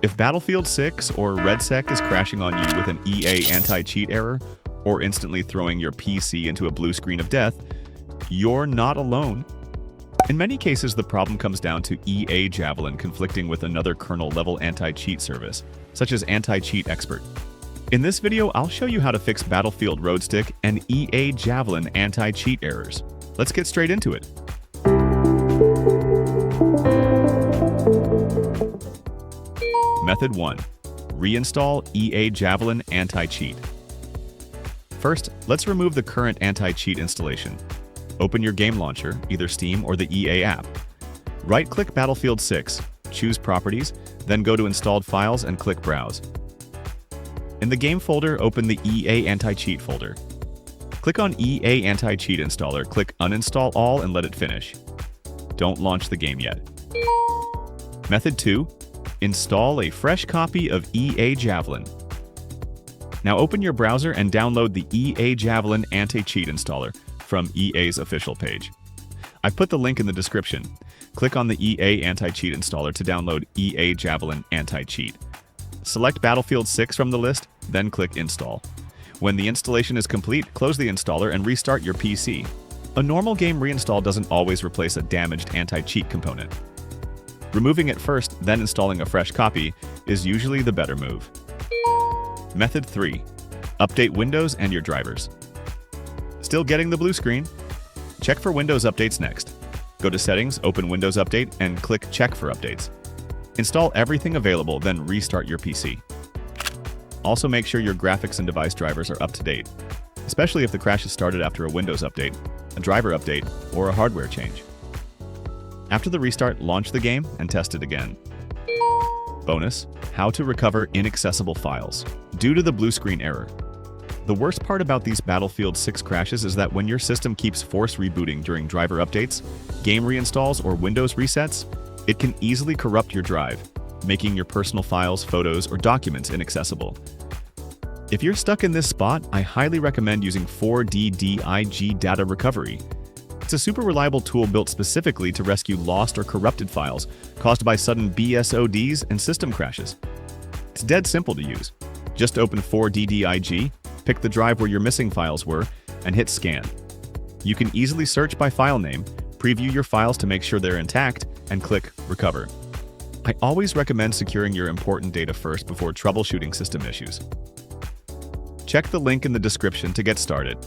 If Battlefield 6 or REDSEC is crashing on you with an EA AntiCheat error, or instantly throwing your PC into a blue screen of death, you're not alone. In many cases, the problem comes down to EA Javelin conflicting with another kernel-level anti-cheat service, such as AntiCheat Expert. In this video, I'll show you how to fix Battlefield REDSEC and EA Javelin anti-cheat errors. Let's get straight into it. Method 1. Reinstall EA Javelin AntiCheat. First, let's remove the current anti-cheat installation. Open your game launcher, either Steam or the EA app. Right-click Battlefield 6, choose Properties, then go to Installed Files and click Browse. In the Game folder, open the EA AntiCheat folder. Click on EA AntiCheat Installer, click Uninstall All and let it finish. Don't launch the game yet. Method 2. Install a fresh copy of EA Javelin. Now open your browser and download the EA Javelin AntiCheat installer from EA's official page. I've put the link in the description. Click on the EA AntiCheat installer to download EA Javelin AntiCheat. Select Battlefield 6 from the list, then click Install. When the installation is complete, close the installer and restart your PC. A normal game reinstall doesn't always replace a damaged anti-cheat component. Removing it first, then installing a fresh copy is usually the better move. Method 3. Update Windows and your drivers. Still getting the blue screen? Check for Windows updates next. Go to Settings, open Windows Update, and click Check for Updates. Install everything available, then restart your PC. Also make sure your graphics and device drivers are up to date, especially if the crash is started after a Windows update, a driver update, or a hardware change. After the restart, launch the game and test it again. Bonus: how to recover inaccessible files due to the blue screen error. The worst part about these Battlefield 6 crashes is that when your system keeps force rebooting during driver updates, game reinstalls, or Windows resets, it can easily corrupt your drive, making your personal files, photos, or documents inaccessible. If you're stuck in this spot, I highly recommend using 4DDIG Data Recovery. It's a super reliable tool built specifically to rescue lost or corrupted files caused by sudden BSODs and system crashes. It's dead simple to use. Just open 4DDIG, pick the drive where your missing files were, and hit Scan. You can easily search by file name, preview your files to make sure they're intact, and click Recover. I always recommend securing your important data first before troubleshooting system issues. Check the link in the description to get started.